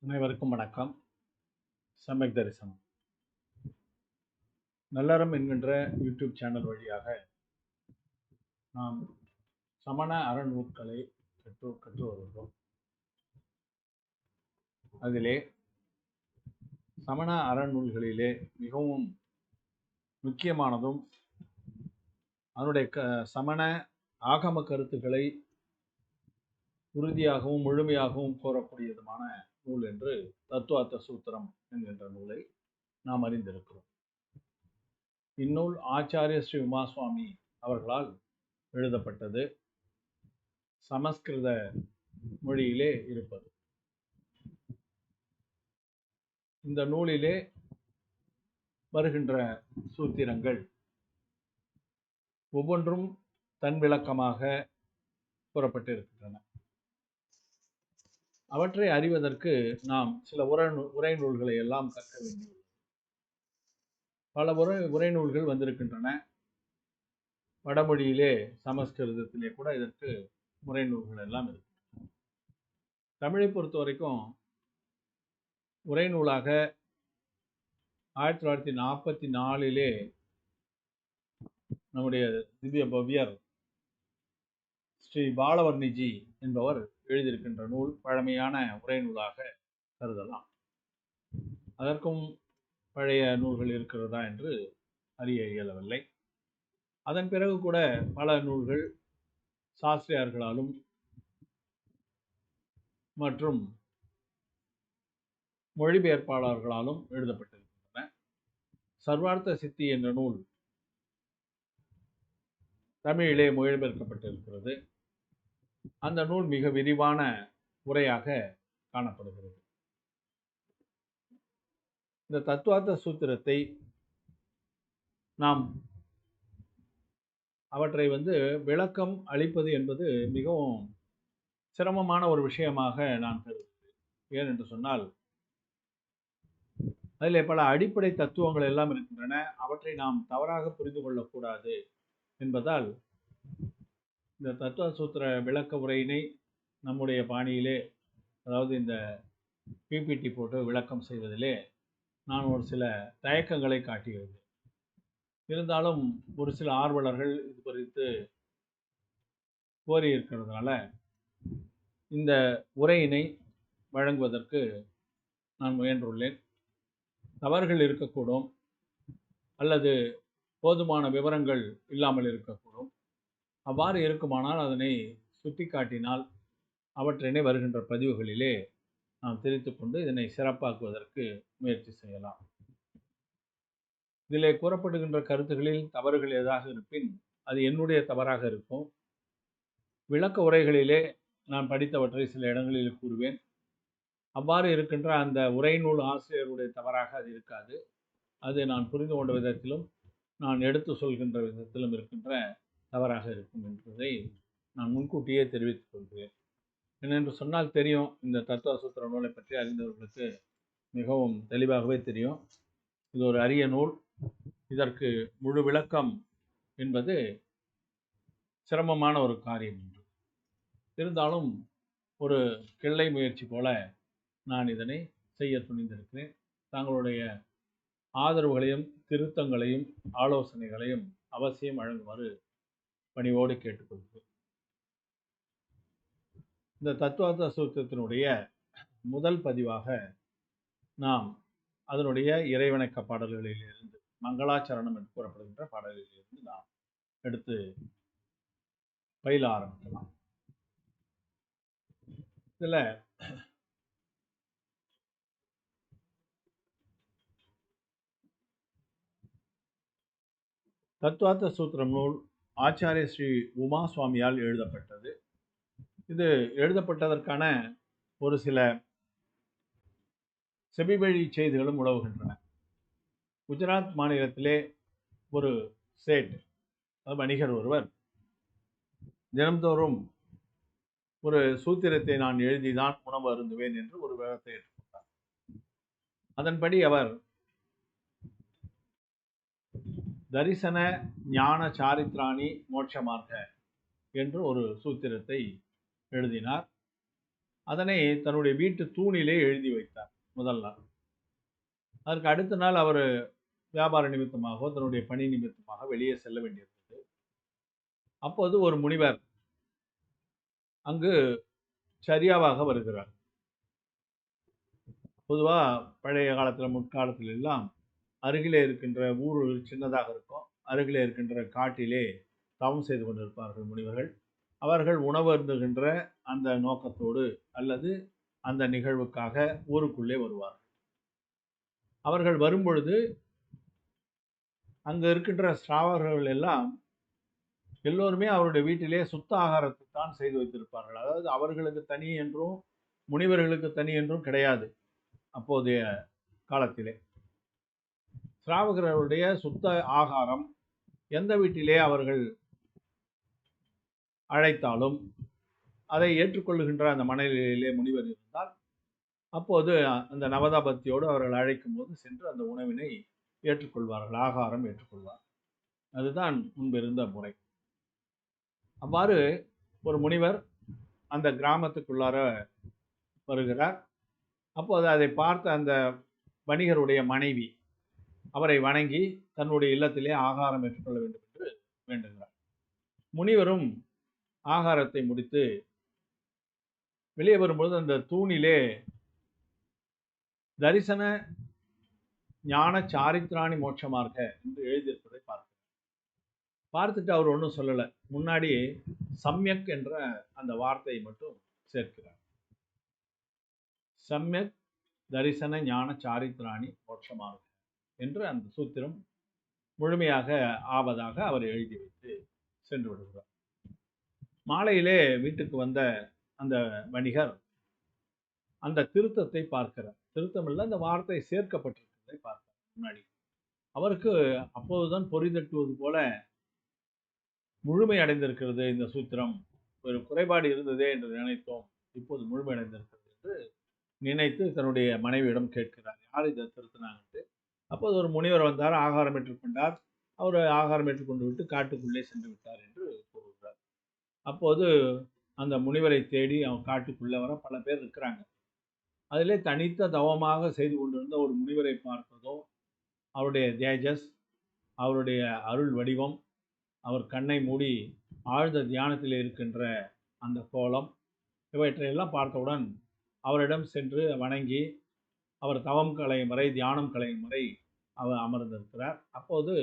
அனைவருக்கும் வணக்கம். சமயக் தரிசனம் நல்லறம் என்கின்ற யூடியூப் சேனல் வழியாக நாம் சமண அறநூல்களை கற்று வருகிறோம். அதிலே சமண அறநூல்களிலே மிகவும் முக்கியமானதும் அதனுடைய சமண ஆகம கருத்துக்களை உறுதியாகவும் முழுமையாகவும் கோரக்கூடியதுமான நூல் என்று தத்துவார்த்த சூத்திரம் என்கின்ற நூலை நாம் அறிந்திருக்கிறோம். இந்நூல் ஆச்சாரிய ஸ்ரீ உமாசுவாமி அவர்களால் எழுதப்பட்டது. சமஸ்கிருத மொழியிலே இருப்பது. இந்த நூலிலே வருகின்ற சூத்திரங்கள் ஒவ்வொன்றும் தன் விளக்கமாக கூறப்பட்டிருக்கின்றன. அவற்றை அறிவதற்கு நாம் சில உரைநூல்களை எல்லாம் கற்க வேண்டியுள்ளது. பல உரைநூல்கள் வந்திருக்கின்றன. வடமொழியிலே சமஸ்கிருதத்திலே கூட இதற்கு உரைநூல்கள் எல்லாம் இருக்கு. தமிழை பொறுத்த வரைக்கும் உரைநூலாக 1944 நம்முடைய திவ்ய பவ்யர் ஸ்ரீ பாலவர்ணிஜி என்பவர் எழுதியிருக்கின்ற நூல் பழமையான உரைநூலாக கருதலாம். அதற்கும் பழைய நூல்கள் இருக்கிறதா என்று அறிய இயலவில்லை. அதன் பிறகு கூட பல நூல்கள் சாஸ்திரியார்களாலும் மற்றும் மொழிபெயர்ப்பாளர்களாலும் எழுதப்பட்டிருக்கின்றன. சர்வார்த்த சித்தி என்ற நூல் தமிழிலே மொழிபெயர்க்கப்பட்டிருக்கிறது. அந்த நூல் மிக விரிவான உரையாக காணப்படுகிறது. இந்த தத்துவார்த்த சூத்திரத்தை நாம் அவற்றை விளக்கம் அளிப்பது என்பது மிகவும் சிரமமான ஒரு விஷயமாக நான் கருதுகிறேன். ஏன் என்று சொன்னால் அதில் பல அடிப்படை தத்துவங்கள் எல்லாம் இருக்கின்றன. அவற்றை நாம் தவறாக புரிந்து கொள்ளக்கூடாது என்பதால் இந்த தத்துவ சூத்திர விளக்க உரையினை நம்முடைய பாணியிலே, அதாவது இந்த பிபிடி போட்டு விளக்கம் செய்வதிலே நான் ஒரு சில தயக்கங்களை காட்டியிருந்தேன். இருந்தாலும் ஒரு சில ஆர்வலர்கள் இது குறித்து கோரியிருக்கிறதுனால இந்த உரையினை வழங்குவதற்கு நான் முயன்றுள்ளேன். தவறுகள் இருக்கக்கூடும், அல்லது போதுமான விவரங்கள் இல்லாமல் இருக்கக்கூடும். அவ்வாறு இருக்குமானால் அதனை சுட்டி காட்டினால் அவற்றினை வருகின்ற பதிவுகளிலே நாம் தெரிந்து கொண்டு இதனை சிறப்பாக்குவதற்கு முயற்சி செய்யலாம். இதிலே கூறப்படுகின்ற கருத்துகளில் தவறுகள் ஏதாக இருப்பின் அது என்னுடைய தவறாக இருக்கும். விளக்க உரைகளிலே நான் படித்தவற்றை சில இடங்களில் கூறுவேன். அவ்வாறு இருக்கின்ற அந்த உரைநூல் ஆசிரியருடைய தவறாக அது இருக்காது. அது நான் புரிந்து கொண்ட விதத்திலும் நான் எடுத்து சொல்கின்ற விதத்திலும் இருக்கின்ற தவறாக இருக்கும் என்பதை நான் முன்கூட்டியே தெரிவித்துக் கொள்கிறேன். என்னென்று சொன்னால் தெரியும், இந்த தத்துவ சூத்திர நூலை பற்றி அறிந்தவர்களுக்கு மிகவும் தெளிவாகவே தெரியும். இது ஒரு அரிய நூல். இதற்கு முழு விளக்கம் என்பது சிரமமான ஒரு காரியம் என்று இருந்தாலும் ஒரு கிள்ளை முயற்சி போல நான் இதனை செய்ய துணிந்திருக்கிறேன். தங்களுடைய ஆதரவுகளையும் திருத்தங்களையும் ஆலோசனைகளையும் அவசியம் வழங்குமாறு பணிவோடு கேட்டுக்கொள்கிறேன். இந்த தத்துவார்த்த சூத்திரத்தினுடைய முதல் பதிவாக நாம் அதனுடைய இறைவணக்க பாடல்களிலிருந்து, மங்களாச்சரணம் என்று கூறப்படுகின்ற பாடல்களிலிருந்து நாம் எடுத்து பயில ஆரம்பிக்கலாம். இதுல தத்துவார்த்த சூத்திரம் நூல் ஆச்சாரிய ஸ்ரீ உமா சுவாமியால் எழுதப்பட்டது. இது எழுதப்பட்டதற்கான ஒரு சில செபிவழி செய்திகளும் உலவுகின்றன. குஜராத் மாநிலத்திலே ஒரு சேட், வணிகர் ஒருவர் தினம்தோறும் ஒரு சூத்திரத்தை நான் எழுதிதான் உணவு அருந்துவேன் என்று ஒரு விவரத்தை எடுத்துக்கொண்டார். அதன்படி அவர் தரிசன ஞான சாரித்ராணி மோட்ச மார்க்க என்று ஒரு சூத்திரத்தை எழுதினார். அதனை தன்னுடைய வீட்டு தூணிலே எழுதி வைத்தார் முதல் நாள். அதற்கு அடுத்த நாள் அவர் வியாபார நிமித்தமாக தன்னுடைய பணி நிமித்தமாக வெளியே செல்ல வேண்டியிருந்தது. அப்போது ஒரு முனிவர் அங்கு சரியாவாக வருகிறார். பொதுவா பழைய காலத்துல முற்காலத்துல எல்லாம் அருகிலே இருக்கின்ற ஊர் சின்னதாக இருக்கும். அருகிலே இருக்கின்ற காட்டிலே தவம் செய்து கொண்டிருப்பார்கள் முனிவர்கள். அவர்கள் உணவு அருந்துகின்ற அந்த நோக்கத்தோடு அல்லது அந்த நிகழ்வுக்காக ஊருக்குள்ளே வருவார்கள். அவர்கள் வரும்பொழுது அங்க இருக்கின்ற ஸ்ராவகர்கள் எல்லாம் எல்லோருமே அவருடைய வீட்டிலே சுத்த ஆகாரத்தை தான் செய்து வைத்திருப்பார்கள். அதாவது அவர்களுக்கு தனி என்றும் முனிவர்களுக்கு தனி என்றும் கிடையாது. அப்போதைய காலத்திலே ஸ்ராவகர்களுடைய சுத்த ஆகாரம் எந்த வீட்டிலே அவர்கள் அழைத்தாலும் அதை ஏற்றுக்கொள்ளுகின்ற அந்த மனநிலையிலே முனிவர் இருந்தால் அப்போது அந்த நவதாபத்தியோடு அவர்கள் அழைக்கும் போது சென்று அந்த உணவினை ஏற்றுக்கொள்வார்கள், ஆகாரம் ஏற்றுக்கொள்வார். அதுதான் முன்பு இருந்த முறை. அவ்வாறு ஒரு முனிவர் அந்த கிராமத்துக்குள்ளார வருகிறார். அப்போது அதை பார்த்த அந்த வணிகருடைய மனைவி அவரை வணங்கி தன்னுடைய இல்லத்திலே ஆகாரம் ஏற்றுக்கொள்ள வேண்டும் என்று வேண்டுகிறார். முனிவரும் ஆகாரத்தை முடித்து வெளியே வரும்பொழுது அந்த தூணிலே தரிசன ஞான சாரித்ராணி மோட்சமார்க்க என்று எழுதியிருப்பதை பார்த்துட்டு அவர் ஒன்றும் சொல்லலை. முன்னாடி சம்யக் என்ற அந்த வார்த்தையை மட்டும் சேர்க்கிறார். சம்யக் தரிசன ஞான சாரித்ராணி மோட்சமார்க்க என்று அந்த சூத்திரம் முழுமையாக ஆவதாக அவர் எழுதி வைத்து சென்று விடுகிறார். மாலையிலே வீட்டுக்கு வந்த அந்த வணிகர் அந்த திருத்தத்தை பார்க்கிறார். திருத்தம் இல்லை, அந்த வார்த்தை சேர்க்கப்பட்டிருக்கிறதை பார்க்கிறார். முன்னாடி அவருக்கு அப்போதுதான் பொறி தட்டுவது போல முழுமை அடைந்திருக்கிறது இந்த சூத்திரம், ஒரு குறைபாடு இருந்ததே என்று நினைத்தோம், இப்போது முழுமை அடைந்திருக்கிறது என்று நினைத்து தன்னுடைய மனைவியிடம் கேட்கிறார், யார் இதை திருத்தினாங்கன்ட்டு. அப்போது ஒரு முனிவர் வந்தார், ஆகாரம் ஏற்றுக்கொண்டார். அவர் ஆகாரம் ஏற்றுக்கொண்டு விட்டு காட்டுக்குள்ளே சென்று விட்டார் என்று கூறுகிறார். அப்போது அந்த முனிவரை தேடி அவன் காட்டுக்குள்ளே வர பல பேர் இருக்கிறாங்க. அதிலே தனித்த தவமாக செய்து கொண்டிருந்த ஒரு முனிவரை பார்ப்பதோ, அவருடைய தேஜஸ், அவருடைய அருள் வடிவம், அவர் கண்ணை மூடி ஆழ்ந்த தியானத்தில் இருக்கின்ற அந்த கோலம், இவற்றையெல்லாம் பார்த்தவுடன் அவரிடம் சென்று வணங்கி அவர் தவம் கலையும் வரை, தியானம் கலையும் வரை அவர் அமர்ந்திருக்கிறார். அப்போது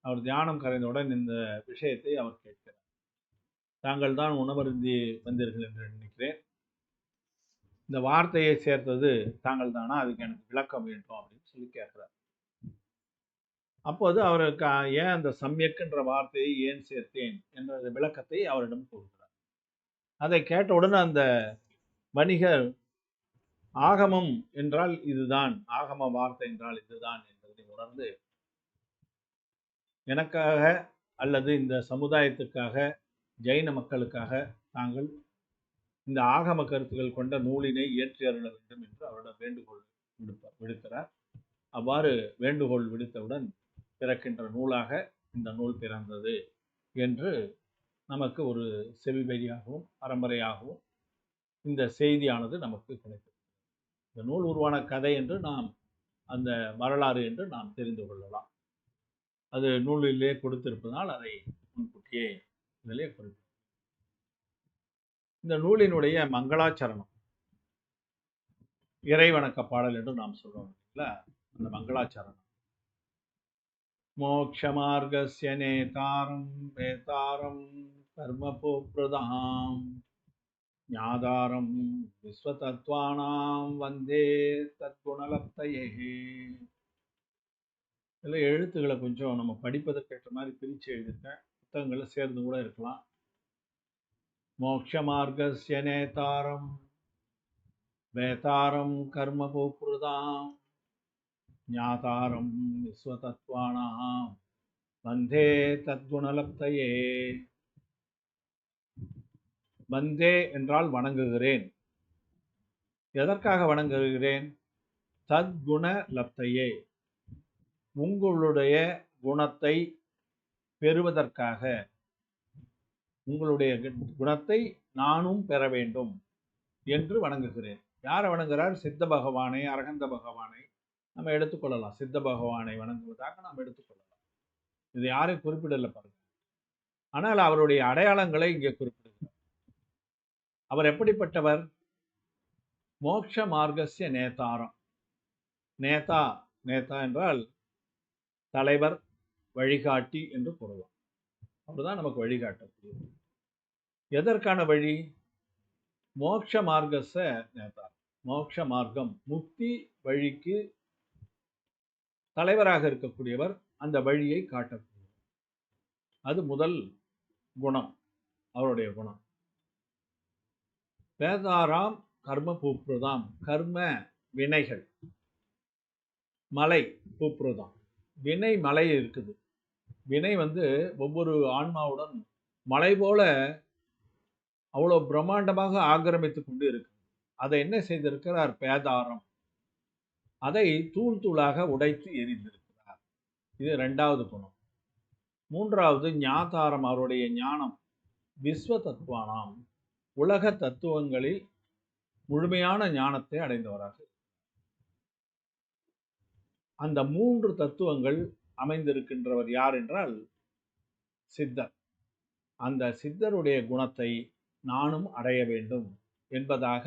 அவர் தியானம் கலைந்தவுடன் இந்த விஷயத்தை அவர் கேட்கிறார். தாங்கள் தான் உணவருந்தி வந்தீர்கள் என்று நினைக்கிறேன், இந்த வார்த்தையை சேர்த்தது தாங்கள் தானா, அதுக்கு எனக்கு விளக்கம் வேண்டும் அப்படின்னு சொல்லி கேட்கிறார். அப்போது அவருக்கு ஏன் அந்த சம்யக்குன்ற வார்த்தையை ஏன் சேர்த்தேன் என்ற விளக்கத்தை அவரிடம் கூறுகிறார். அதை கேட்டவுடன் அந்த வணிகர் ஆகமம் என்றால் இதுதான், ஆகம வார்த்தை என்றால் இதுதான் என்பதை உணர்ந்து, எனக்காக அல்லது இந்த சமுதாயத்துக்காக, ஜெயின மக்களுக்காக தாங்கள் இந்த ஆகம கருத்துக்கள் கொண்ட நூலினை இயற்றி அருள வேண்டும் என்று அவரிடம் வேண்டுகோள் விடுக்கிறார். அவ்வாறு வேண்டுகோள் விடுத்தவுடன் பிறக்கின்ற நூலாக இந்த நூல் பிறந்தது என்று நமக்கு ஒரு செவிவழியாகவும் பரம்பரையாகவும் இந்த செய்தியானது நமக்கு கிடைத்தது. இந்த நூல் உருவான கதை என்று நாம், அந்த வரலாறு என்று நாம் தெரிந்து கொள்ளலாம். அது நூலிலே கொடுத்திருப்பதால் அதை முன்கூட்டியே இதிலே குறிப்பிட்டோம். இந்த நூலினுடைய மங்களாச்சரணம், இறைவணக்க பாடல் என்று நாம் சொல்றோம் இல்ல, அந்த மங்களாச்சரணம். மோக்ஷ மார்கஸ்ய நேதாரம் வேதாரம் கர்மபோப்ரதாம் ஞாதாரம் விஸ்வதத்வானாம் வந்தே தத்குணலப்தயே. இதில் எழுத்துக்களை கொஞ்சம் நம்ம படிப்பதற்கேற்ற மாதிரி பிரித்து எழுதியிருக்கேன், புத்தகங்களை சேர்ந்து கூட இருக்கலாம். மோக்ஷ மார்கஸ்ய நேதாரம் வேதாரம் கர்மபோப்ரதாம் ஞாதாரம் விஸ்வதத்வானாம் வந்தே தத்குணலப்தயே. வந்தே என்றால் வணங்குகிறேன். எதற்காக வணங்குகிறேன்? தத்குண லப்தையே, உங்களுடைய குணத்தை பெறுவதற்காக, உங்களுடைய குணத்தை நானும் பெற வேண்டும் என்று வணங்குகிறேன். யாரை வணங்குகிறார்? சித்த பகவானை, அரகந்த பகவானை நம்ம எடுத்துக்கொள்ளலாம். சித்த பகவானை வணங்குவதாக நாம் எடுத்துக்கொள்ளலாம். இது யாரையும் குறிப்பிடல பாருங்க. ஆனால் அவருடைய அடையாளங்களை இங்கே குறிப்பிடுகிறார். அவர் எப்படிப்பட்டவர்? மோட்ச மார்க்கஸ்ய நேதாரம். நேதா, நேதா என்றால் தலைவர், வழிகாட்டி என்று கூறலாம். அவர்தான் நமக்கு வழிகாட்டக்கூடியது. எதற்கான வழி? மோட்ச மார்க்கஸ்ய நேதாரம். மோட்ச மார்க்கம், முக்தி வழிக்கு தலைவராக இருக்கக்கூடியவர், அந்த வழியை காட்டக்கூடியவர். அது முதல் குணம், அவருடைய குணம். வேதாராம் கர்ம பூப்ருதாம். கர்ம வினைகள், மலை பூப்ருதாம். வினை மலை இருக்குது. வினை ஒவ்வொரு ஆன்மாவுடன் மலை போல அவ்வளோ பிரம்மாண்டமாக ஆக்கிரமித்து கொண்டு இருக்கு. அதை என்ன செய்திருக்கிறார்? பேதாரம். அதை தூள் தூளாக உடைத்து எரிந்திருக்கிறார். இது இரண்டாவது குணம். மூன்றாவது ஞாதாரம், அவருடைய ஞானம். விஸ்வ தத்துவானாம், உலக தத்துவங்களில் முழுமையான ஞானத்தை அடைந்தவராக. அந்த மூன்று தத்துவங்கள் அமைந்திருக்கின்றவர் யார் என்றால் சித்தர். அந்த சித்தருடைய குணத்தை நானும் அடைய வேண்டும் என்பதாக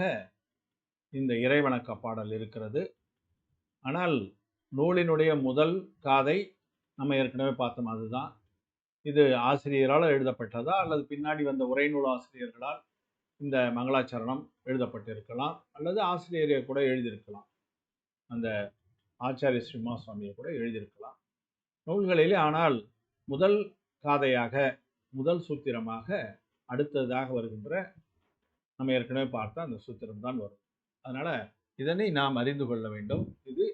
இந்த இறைவணக்க பாடல் இருக்கிறது. ஆனால் நூலினுடைய முதல் காதை நம்ம ஏற்கனவே பார்த்தோம். அதுதான். இது ஆசிரியரால் எழுதப்பட்டதா அல்லது பின்னாடி வந்த உரைநூல் ஆசிரியர்களால் இந்த மங்களாச்சரணம் எழுதப்பட்டிருக்கலாம், அல்லது ஆசிரியரை கூட எழுதியிருக்கலாம். அந்த ஆச்சாரிய ஸ்ரீமா சுவாமியை கூட எழுதியிருக்கலாம் நூல்களிலே. ஆனால் முதல் காதையாக, முதல் சூத்திரமாக அடுத்ததாக வருகின்ற நம்ம ஏற்கனவே பார்த்த அந்த சூத்திரம் தான் வரும். அதனால இதனை நாம் அறிந்து கொள்ள வேண்டும். இது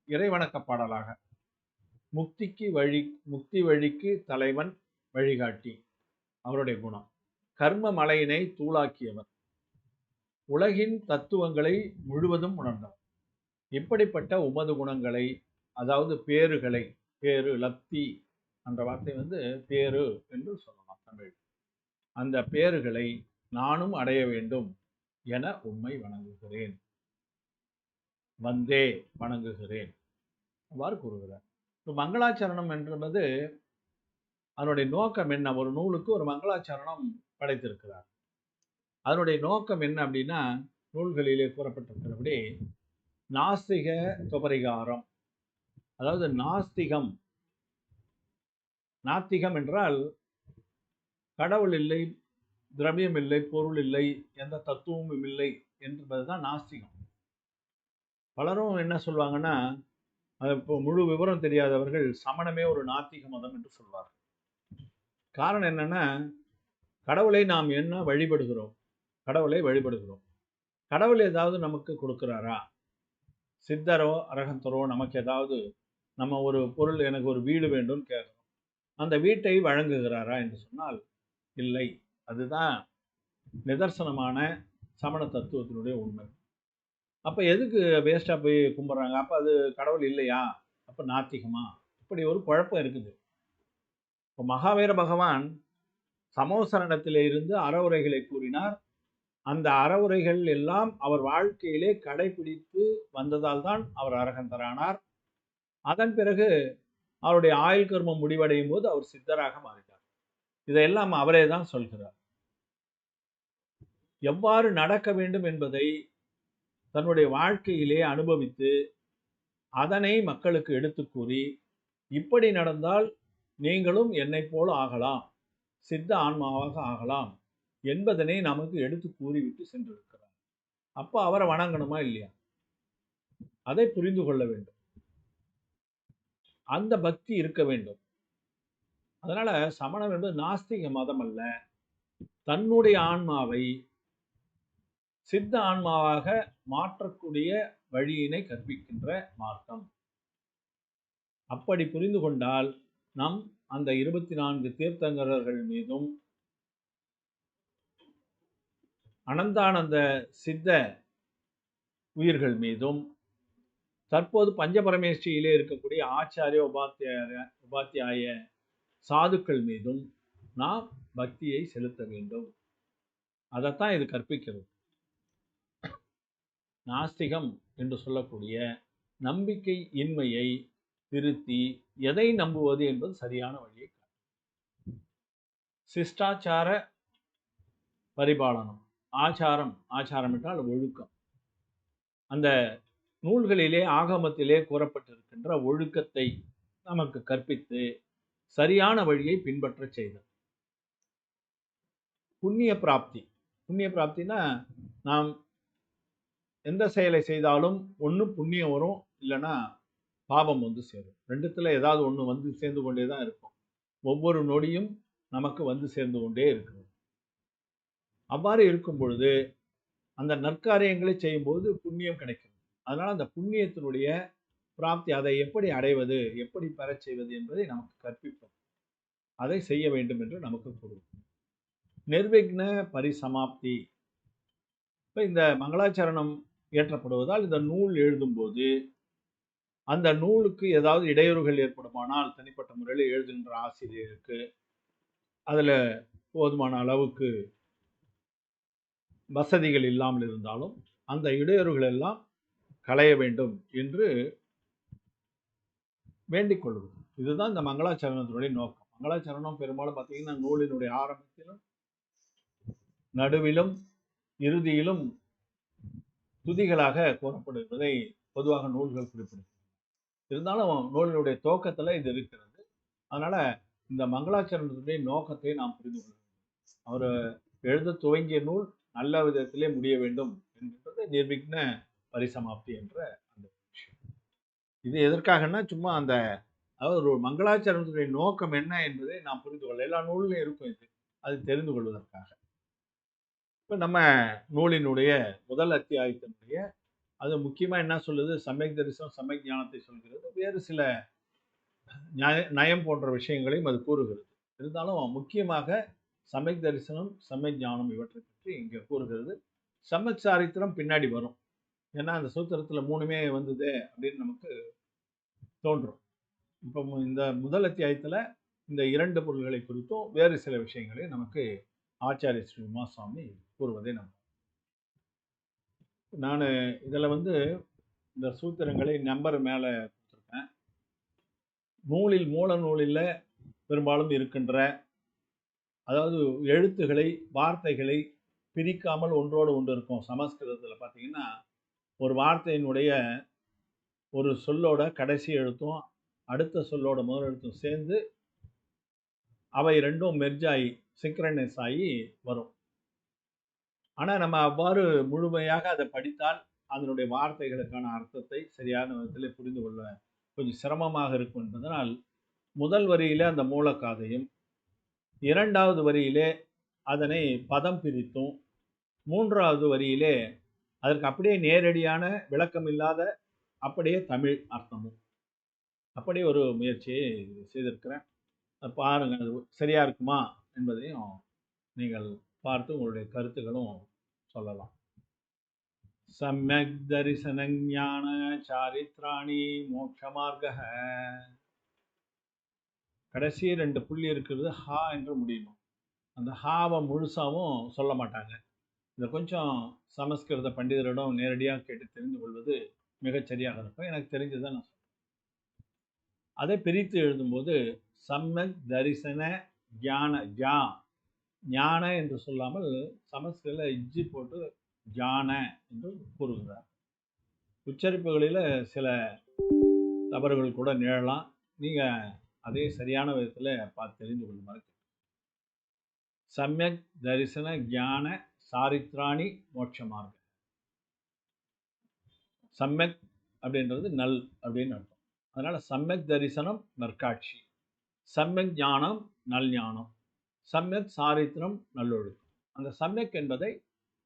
இறைவணக்க பாடலாக, முக்திக்கு வழி, முக்தி வழிக்கு தலைவன், வழிகாட்டி, அவருடைய குணம். கர்ம மலையினை தூளாக்கியவர், உலகின் தத்துவங்களை முழுவதும் உணர்ந்தவர். இப்படிப்பட்ட உமது குணங்களை, அதாவது பேறுகளை, பேரு லப்தி என்ற வார்த்தை பேரு என்று சொல்லலாம் தமிழ். அந்த பேறுகளை நானும் அடைய வேண்டும் என உம்மை வணங்குகிறேன், வந்தே வணங்குகிறேன் அவ்வாறு கூறுகிறார். மங்களாச்சரணம் என்பது அதனுடைய நோக்கம் என்ன? ஒரு நூலுக்கு ஒரு மங்களாச்சரணம் படைத்திருக்கிறார். அதனுடைய நோக்கம் என்ன அப்படின்னா, நூல்களிலே கூறப்பட்டிருக்கிறபடி நாஸ்திக துபரிகாரம். அதாவது நாஸ்திகம், நாத்திகம் என்றால் கடவுள் இல்லை, திரவியம் இல்லை, பொருள் இல்லை, எந்த தத்துவமும் இல்லை என்பதுதான் நாஸ்திகம். பலரும் என்ன சொல்லுவாங்கன்னா, அது இப்போ முழு விவரம் தெரியாதவர்கள் சமணமே ஒரு நாத்திக மதம் என்று சொல்வார்கள். காரணம் என்னன்னா, கடவுளை நாம் என்ன வழிபடுகிறோம்? கடவுளை வழிபடுகிறோம். கடவுள் ஏதாவது நமக்கு கொடுக்கிறாரா? சித்தரோ அரகந்தரோ நமக்கு ஏதாவது, நம்ம ஒரு பொருள், எனக்கு ஒரு வீடு வேண்டும் கேட்கிறோம், அந்த வீட்டை வழங்குகிறாரா என்று சொன்னால் இல்லை. அதுதான் நிதர்சனமான சமண தத்துவத்தினுடைய உண்மை. அப்போ எதுக்கு வேஸ்டா போய் கும்பிட்றாங்க? அப்போ அது கடவுள் இல்லையா? அப்போ நாத்திகமா? இப்படி ஒரு குழப்பம் இருக்குது. இப்போ மகாவீர பகவான் சமோசரணத்திலே இருந்து அறவுரைகளை கூறினார். அந்த அறவுரைகள் எல்லாம் அவர் வாழ்க்கையிலே கடைபிடித்து வந்ததால் தான் அவர் அரகந்தரானார். அதன் பிறகு அவருடைய ஆயுள் கர்மம் முடிவடையும் போது அவர் சித்தராக மாறினார். இதையெல்லாம் அவரே தான் சொல்கிறார். எவ்வாறு நடக்க வேண்டும் என்பதை தன்னுடைய வாழ்க்கையிலே அனுபவித்து அதனை மக்களுக்கு எடுத்து கூறி, இப்படி நடந்தால் நீங்களும் என்னை போல ஆகலாம், சித்த ஆன்மாவாக ஆகலாம் என்பதனை நமக்கு எடுத்து கூறிவிட்டு சென்றிருக்கிறார். அப்போ அவரை வணங்கணுமா இல்லையா? அதை புரிந்து கொள்ள வேண்டும். அந்த பக்தி இருக்க வேண்டும். அதனால சமணம் என்பது நாஸ்திக மதம் அல்ல, தன்னுடைய ஆன்மாவை சித்த ஆன்மாவாக மாற்றக்கூடிய வழியினை கற்பிக்கின்ற மார்க்கம். அப்படி புரிந்து கொண்டால் நம் அந்த 24 தீர்த்தங்கரர்கள் மீதும், அனந்தானந்த சித்த உயிர்கள் மீதும், தற்போது பஞ்சபரமேஸ்வரியிலே இருக்கக்கூடிய ஆச்சாரிய உபாத்தியாய சாதுக்கள் மீதும் நாம் பக்தியை செலுத்த வேண்டும். அதைத்தான் இது கற்பிக்கிறது. நாஸ்திகம் என்று சொல்லக்கூடிய நம்பிக்கை இன்மையை திருத்தி எதை நம்புவது என்பது சரியான வழியை காட்டும். சிஷ்டாச்சார பரிபாலனம், ஆச்சாரம் என்றால் ஒழுக்கம். அந்த நூல்களிலே ஆகமத்திலே கூறப்பட்டிருக்கின்ற ஒழுக்கத்தை நமக்கு கற்பித்து சரியான வழியை பின்பற்ற செய்தது. புண்ணிய பிராப்தினா நாம் எந்த செயலை செய்தாலும் ஒன்று புண்ணியம் வரும், இல்லைன்னா பாவம் வந்து சேரும். ரெண்டுத்துல ஏதாவது ஒன்று வந்து சேர்ந்து கொண்டே தான் இருக்கும். ஒவ்வொரு நொடியும் நமக்கு வந்து சேர்ந்து கொண்டே இருக்கிறது. அவ்வாறு இருக்கும் பொழுது அந்த நற்காரியங்களை செய்யும்போது புண்ணியம் கிடைக்கும். அதனால அந்த புண்ணியத்தினுடைய பிராப்தி, அதை எப்படி அடைவது, எப்படி பெறச் செய்வது என்பதை நமக்கு கற்பிப்போம். அதை செய்ய வேண்டும் என்று நமக்கு கூறுவோம். நிர்விக்ன பரிசமாப்தி. இப்போ இந்த மங்களாச்சரணம் இயற்றப்படுவதால் இந்த நூல் எழுதும்போது அந்த நூலுக்கு ஏதாவது இடையூறுகள் ஏற்படுமானால் தனிப்பட்ட முறையில் எழுதுகின்ற ஆசிரியருக்கு அதில் போதுமான அளவுக்கு வசதிகள் இல்லாமல் இருந்தாலும் அந்த இடையூறுகள் எல்லாம் களைய வேண்டும் என்று வேண்டிக் கொள்வது. இதுதான் இந்த மங்களாச்சரணத்தினுடைய நோக்கம். மங்களாச்சரணம் பெரும்பாலும் பார்த்தீங்கன்னா நூலினுடைய ஆரம்பத்திலும் நடுவிலும் இறுதியிலும் துதிகளாக கூறப்படுவதை பொதுவாக நூல்கள் குறிப்பிடுகிறது. இருந்தாலும் நூலினுடைய துவக்கத்தில் இது இருக்கிறது. அதனால இந்த மங்களாச்சரணத்தினுடைய நோக்கத்தை நாம் புரிந்து கொள்ள வேண்டும். அவர் எழுத துவங்கிய நூல் நல்ல விதத்திலே முடிய வேண்டும் என்கின்றது நிர்விக்ன பரிசமாப்தி என்ற அந்த விஷயம். இது எதற்காகனா சும்மா அந்த அதாவது ஒரு மங்களாச்சரணத்தினுடைய நோக்கம் என்ன என்பதை நாம் புரிந்து கொள்ள, எல்லா நூலிலும் இருக்கும் இது, அது தெரிந்து கொள்வதற்காக. இப்போ நம்ம நூலினுடைய முதல் அத்தியாயத்தினுடைய அது முக்கியமாக என்ன சொல்லுது, சமயக் தரிசனம் சமயக் ஞானத்தை சொல்கிறது, வேறு சில நயம் போன்ற விஷயங்களையும் அது கூறுகிறது. இருந்தாலும் முக்கியமாக சமயக் தரிசனம் சமயக் ஞானம் இவற்றை பற்றி இங்கே கூறுகிறது. சமயக் சாரித்திரம் பின்னாடி வரும். ஏன்னா அந்த சூத்திரத்தில் மூணுமே வந்தது அப்படின்னு நமக்கு தோன்றும். இப்போ இந்த முதல் அத்தியாயத்தில் இந்த இரண்டு பொருள்களை குறித்தும் வேறு சில விஷயங்களை நமக்கு ஆச்சாரிய ஸ்ரீ உமாசுவாமி கூறுவதை நான் இதில் இந்த சூத்திரங்களை நம்பர் மேலே கொடுத்துருக்கேன். மூல நூலில் பெரும்பாலும் இருக்கின்ற, அதாவது எழுத்துக்களை வார்த்தைகளை பிரிக்காமல் ஒன்றோடு ஒன்று இருக்கும். சமஸ்கிருதத்தில் பார்த்தீங்கன்னா ஒரு வார்த்தையினுடைய ஒரு சொல்லோட கடைசி எழுத்தும் அடுத்த சொல்லோட முதல் எழுத்தும் சேர்ந்து அவை ரெண்டும் மெர்ஜ் ஆகி சிங்க்ரனைஸ் ஆகி வரும். ஆனால் நம்ம அவ்வாறு முழுமையாக அதை படித்தால் அதனுடைய வார்த்தைகளுக்கான அர்த்தத்தை சரியான விதத்தில் புரிந்து கொள்ள கொஞ்சம் சிரமமாக இருக்கும் என்பதனால் முதல் வரியிலே அந்த மூலக்காதையும் இரண்டாவது வரியிலே அதனை பதம் பிரித்தும் மூன்றாவது வரியிலே அதற்கு அப்படியே நேரடியான விளக்கம் இல்லாத அப்படியே தமிழ் அர்த்தமும் அப்படி ஒரு முயற்சியை செய்திருக்கிறேன். பாருங்க, அது சரியா இருக்குமா என்பதையும் நீங்கள் பார்த்து உங்களுடைய கருத்துக்களும் சொல்லலாம். சம்யக் தரிசன ஞான சாரித்ராணி மோட்ச மார்க்க. கடைசி ரெண்டு புள்ளி இருக்கிறது ஹா என்று முடியணும். அந்த ஹாவை முழுசாவும் சொல்ல மாட்டாங்க. இதை கொஞ்சம் சமஸ்கிருத பண்டிதரிடம் நேரடியாக கேட்டு தெரிந்து கொள்வது மிகச்சரியாக இருக்கும். எனக்கு தெரிஞ்சதான் நான் சொல்றேன். அதை பிரித்து எழுதும்போது சம்யக் தரிசன ஞான ஞான என்று சொல்லாமல் சமஸ்கிருத இஜ்ஜி போட்டு ஞான என்று கூறுகிறார். உச்சரிப்புகளில் சில தவறுகள் கூட நிழலாம். நீங்கள் அதே சரியான விதத்தில் பார்த்து தெரிந்து கொள்ளுமாறு. சம்யக் தரிசன ஞான சாரித்ராணி மோட்ச மார்க்க. சம்யக் அப்படின்றது நல் அப்படின்னு அர்த்தம். அதனால சம்யக் தரிசனம் நற்காட்சி, சம்யக் ஞானம் நல் ஞானம், சம்யக் சாரித்திரம் நல்லொழுக்கம். அந்த சம்யக் என்பதை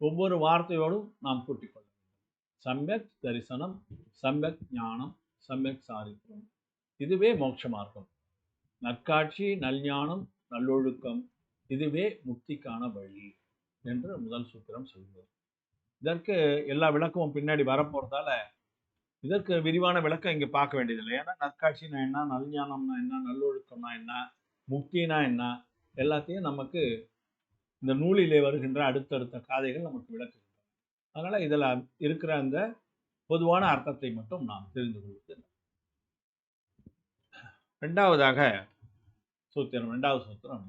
ஒவ்வொரு வார்த்தையோடும் நாம் கூட்டிக் கொள்ள வேண்டும். சம்யக் தரிசனம், சம்யக் ஞானம், சம்யக் சாரித்திரம், இதுவே மோட்ச மார்க்கம். நற்காட்சி, நல்ஞானம், நல்லொழுக்கம், இதுவே முக்திக்கான வழி என்று முதல் சூத்திரம் சொல்கிறது. இதற்கு எல்லா விளக்கமும் பின்னாடி வரப்போறதால இதற்கு விரிவான விளக்கம் இங்கே பார்க்க வேண்டியதில்லை. ஏன்னா நற்காட்சினா என்ன, நல்ஞானம்னா என்ன, நல்லொழுக்கம்னா என்ன, முக்தினா என்ன, எல்லாத்தையும் நமக்கு இந்த நூலிலே வருகின்ற அடுத்தடுத்த காதைகள் நமக்கு விளக்குகின்றன. அதனால இதில் இருக்கிற அந்த பொதுவான அர்த்தத்தை மட்டும் நாம் தெரிந்து கொள்வது. ரெண்டாவது சூத்திரம்.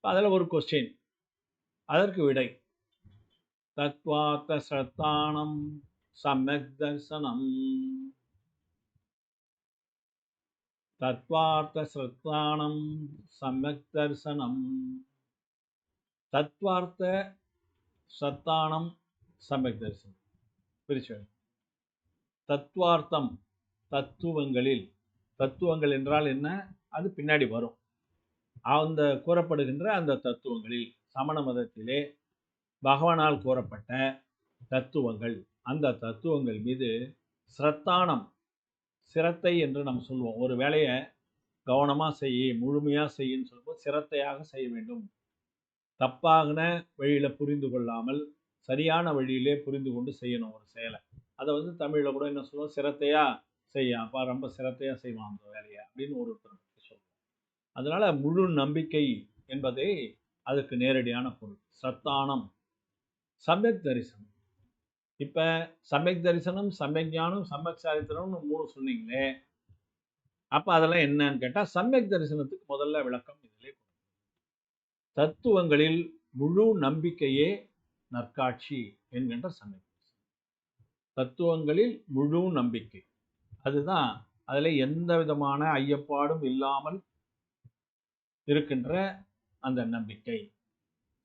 அதில் ஒரு கொஸ்டின், அதற்கு விடை. தத்வார்த்த ஸ்ரத்தானம் சம்யக் தர்சனம். தத்வார்த்த ஸ்ரத்தானம் சம்யக் தர்சனம். தத்வார்த்த சத்தானம் சம்யக் தர்சனம் பிரிச்சு. தத்துவார்த்தம் தத்துவங்களில், தத்துவங்கள் என்றால் என்ன, அது பின்னாடி வரும். அந்த கூறப்படுகின்ற அந்த தத்துவங்களில், சமண மதத்திலே பகவானால் கூறப்பட்ட தத்துவங்கள், அந்த தத்துவங்கள் மீது ஸ்ரத்தானம், சிரத்தை என்று நம்ம சொல்லுவோம். ஒரு வேலையை கவனமாக செய்ய, முழுமையாக செய்யன்னு சொல்லும்போது சிரத்தையாக செய்ய வேண்டும். தப்பான வழியில் புரிந்து கொள்ளாமல் சரியான வழியிலே புரிந்து கொண்டு செய்யணும் ஒரு செயலை. அதை தமிழில் கூட என்ன சொல்லுவோம், சிரத்தையாக செய்ய, அப்பா ரொம்ப சிரத்தையாக செய்வான் அந்த வேலையை அப்படின்னு ஒருத்தர் சொல்லுவோம். அதனால முழு நம்பிக்கை என்பதை அதுக்கு நேரடியான பொருள். சத்தானம், சம்யக் தரிசனம். இப்போ சம்யக் தரிசனம், சம்யக் ஞானம், சம்யக் சாரித்திரம்னு 3 சொன்னீங்களே, அப்போ அதெல்லாம் என்னன்னு கேட்டால், சம்யக் தரிசனத்துக்கு முதல்ல விளக்கம் இதிலே. தத்துவங்களில் முழு நம்பிக்கையே நற்காட்சி என்கின்ற சம்யக். தத்துவங்களில் முழு நம்பிக்கை, அதுதான் அதில் எந்த விதமான ஐயப்பாடும் இல்லாமல் இருக்கின்ற அந்த நம்பிக்கை.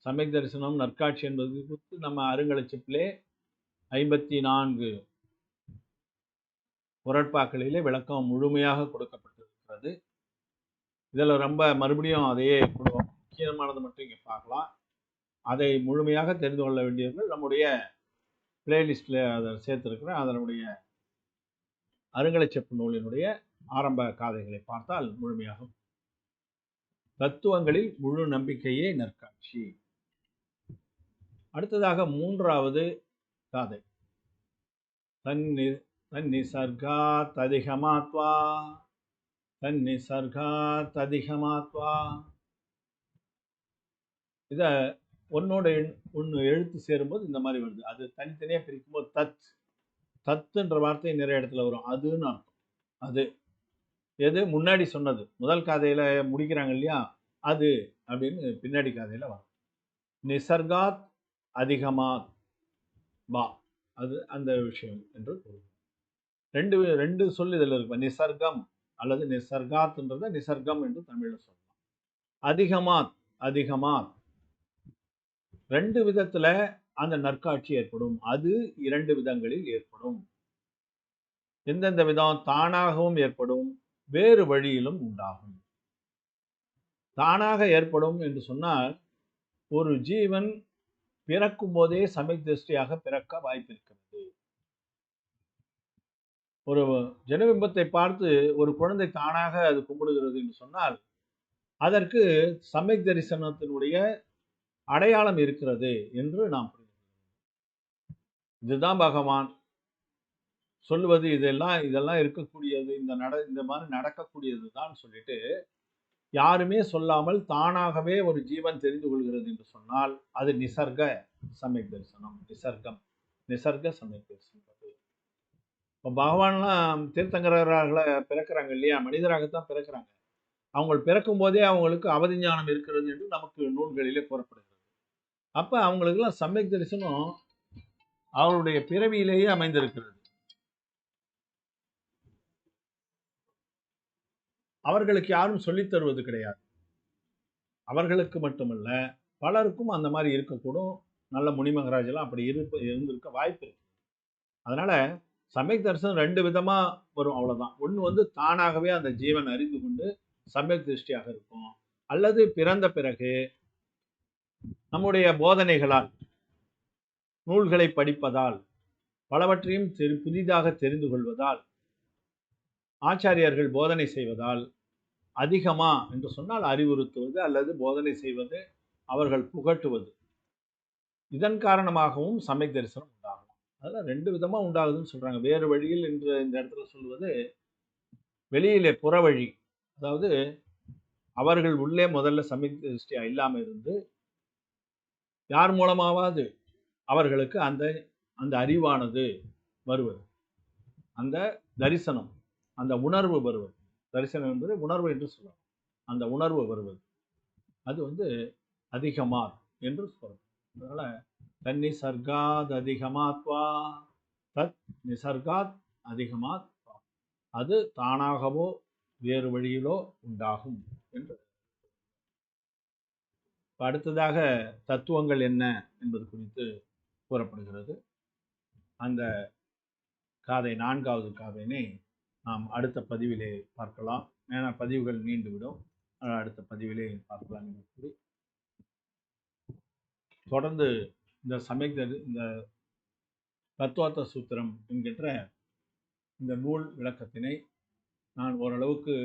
சம்யக் தரிசனம் நற்காட்சி என்பது குறித்து நம்ம அருங்கலச்சிப்பிலே 54 குறட்பாக்களிலே விளக்கம் முழுமையாக கொடுக்கப்பட்டிருக்கிறது. இதில் ரொம்ப மறுபடியும் அதையே முக்கியமானது மட்டும் இங்கே பார்க்கலாம். அதை முழுமையாக தெரிந்து கொள்ள வேண்டியவர்கள் நம்முடைய பிளேலிஸ்டில் அதை சேர்த்திருக்கிறேன். அதனுடைய அருங்கலச்சிப்பு நூலினுடைய ஆரம்ப காதைகளை பார்த்தால் முழுமையாகும். தத்துவங்களில் முழு நம்பிக்கையே நற்காட்சி. அடுத்ததாக 3வது காதை. தன்னிசர்காத் அதிகமாத்வா, தன்னிசர்காத் அதிகமாத்வா. இதை ஒன்னோட ஒன்று எழுத்து சேரும்போது இந்த மாதிரி வருது. அது தனித்தனியாக பிரிக்கும்போது தத்துன்ற வார்த்தை நிறைய இடத்துல வரும். அதுன்னு அர்த்தம். அது எது முன்னாடி சொன்னது முதல் காதையில் முடிக்கிறாங்க இல்லையா, அது அப்படின்னு பின்னாடி காதையில் வரும். நிசர்காத் அதிகமாத் பா, அது அந்த விஷயம் என்று பொருள். ரெண்டு சொல் இதில் இருக்கு. நிசர்கம் அல்லது நிசர்காத்ன்றத நிசர்கம் என்று தமிழில் சொல்லலாம். அதிகமாத் 2 விதத்துல அந்த நற்காட்சி ஏற்படும். அது 2 விதங்களில் ஏற்படும். எந்தெந்த விதம்? தானாகவும் ஏற்படும், வேறு வழியிலும் உண்டாகும். தானாக ஏற்படும் என்று சொன்னால், ஒரு ஜீவன் பிறக்கும் போதே சமயக் திருஷ்டியாக பிறக்க வாய்ப்பிருக்கிறது. ஒரு ஜனபிம்பத்தை பார்த்து ஒரு குழந்தை தானாக அது கும்பிடுகிறது என்று சொன்னால், அதற்கு சமயக் தரிசனத்தினுடைய அடையாளம் இருக்கிறது என்று நாம் புரிந்து. இதுதான் பகவான் சொல்லுவது. இதெல்லாம் இருக்கக்கூடியது, இந்த மாதிரி நடக்கக்கூடியது தான் சொல்லிட்டு யாருமே சொல்லாமல் தானாகவே ஒரு ஜீவன் தெரிந்து கொள்கிறது என்று சொன்னால் அது நிசர்க சமயக் தரிசனம். நிசர்க சமயக் தரிசனம். இப்போ பகவான்லாம் தீர்த்தங்கராக பிறக்கிறாங்க இல்லையா, மனிதராகத்தான் பிறக்கிறாங்க. அவங்க பிறக்கும் போதே அவங்களுக்கு அவதி ஞானம் இருக்கிறது என்று நமக்கு நூல்களிலே கூறப்படுகிறது. அப்ப அவங்களுக்கெல்லாம் சமயக் தரிசனம் அவருடைய பிறவியிலேயே அமைந்திருக்கிறது. அவர்களுக்கு யாரும் சொல்லித் தருவது கிடையாது. அவர்களுக்கு மட்டுமல்ல, பலருக்கும் அந்த மாதிரி இருக்கக்கூடும். நல்ல முனிமகராஜ் எல்லாம் அப்படி இருந்திருக்க வாய்ப்பு இருக்கு. அதனால சமயக் தரிசனம் 2 விதமா வரும், அவ்வளவுதான். ஒன்று தானாகவே அந்த ஜீவன் அறிந்து கொண்டு சமயக் திருஷ்டியாக இருக்கும், அல்லது பிறந்த பிறகு நம்முடைய போதனைகளால், நூல்களை படிப்பதால், பலவற்றையும் புதிதாக தெரிந்து கொள்வதால், ஆச்சாரியர்கள் போதனை செய்வதால், அதிகமா என்று சொன்னால் அறிவுறுத்துவது அல்லது போதனை செய்வது, அவர்கள் புகட்டுவது, இதன் காரணமாகவும் சமயக் தரிசனம் உண்டாகும். அதெல்லாம் 2 விதமா உண்டாகுதுன்னு சொல்றாங்க. வேறு வழியில் என்று இந்த இடத்துல சொல்வது வெளியிலே புற வழி, அதாவது அவர்கள் உள்ளே முதல்ல சமயக் திருஷ்டியா இல்லாமல் இருந்து யார் மூலமாவது அவர்களுக்கு அந்த அந்த அறிவானது வருவது, அந்த தரிசனம், அந்த உணர்வு வருவது. தரிசனம் என்பது உணர்வு என்று சொல்லலாம். அந்த உணர்வு வருவது அது அதிகமார் என்று சொல்லணும். அதனால தன்னிசர்காத் அதிகமாத்வா தத் நிசர்காத் அதிகமாத்வா, அது தானாகவோ வேறு வழியிலோ உண்டாகும் என்று. அடுத்ததாக தத்துவங்கள் என்ன என்பது குறித்து கூறப்படுகிறது. அந்த காதை 4வது காதையினை நாம் அடுத்த பதிவிலே பார்க்கலாம். ஏன்னா பதிவுகள் நீண்டுவிடும், அடுத்த பதிவிலே பார்க்கலாம் என்று கூறி தொடர்ந்து இந்த தத்துவார்த்த சூத்திரம் என்கின்ற இந்த நூல் விளக்கத்தினை நான் ஓரளவுக்கு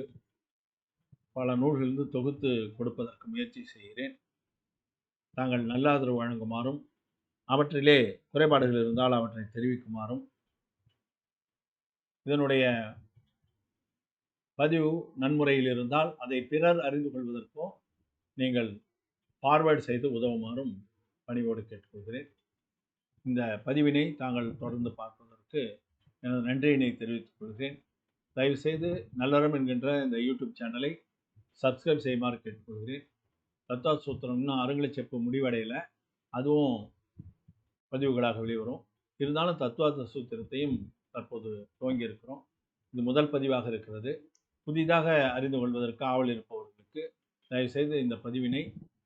பல நூல்களிலிருந்து தொகுத்து கொடுப்பதற்கு முயற்சி செய்கிறேன். தாங்கள் நல்ல ஆதரவு வழங்குமாறும், அவற்றிலே குறைபாடுகள் இருந்தால் அவற்றை தெரிவிக்குமாறும், இதனுடைய பதிவு நன்முறையில் இருந்தால் அதை பிறர் அறிந்து கொள்வதற்கும் நீங்கள் ஃபார்வேர்ட் செய்து உதவுமாறும் பணிவோடு கேட்டுக்கொள்கிறேன். இந்த பதிவினை தாங்கள் தொடர்ந்து பார்ப்பதற்கு எனது நன்றியினை தெரிவித்துக் கொள்கிறேன். தயவுசெய்து நல்லறம் என்கின்ற இந்த யூடியூப் சேனலை சப்ஸ்கிரைப் செய்யுமாறு கேட்டுக்கொள்கிறேன். தத்துவ சூத்திரம் இன்னும் அருங்கலைச்செப்பு முடிவடையலை, அதுவும் பதிவுகளாக வெளிவரும். இருந்தாலும் தத்துவார்த்த சூத்திரத்தையும் தற்போது துவங்கி இருக்கிறோம். இது முதல் பதிவாக இருக்கிறது. புதிதாக அறிந்து கொள்வதற்கு ஆவல் இருப்பவர்களுக்கு தயவுசெய்து இந்த பதிவினை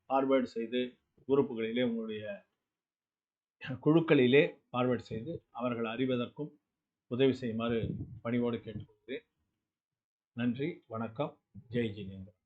ஃபார்வேர்டு செய்து குரூப்புகளிலே, உங்களுடைய குழுக்களிலே ஃபார்வேர்ட் செய்து அவர்கள் அறிவதற்கும் உதவி செய்யுமாறு பணிவோடு கேட்டுக்கொள்கிறேன். நன்றி, வணக்கம், ஜெய் ஜினேந்திரா.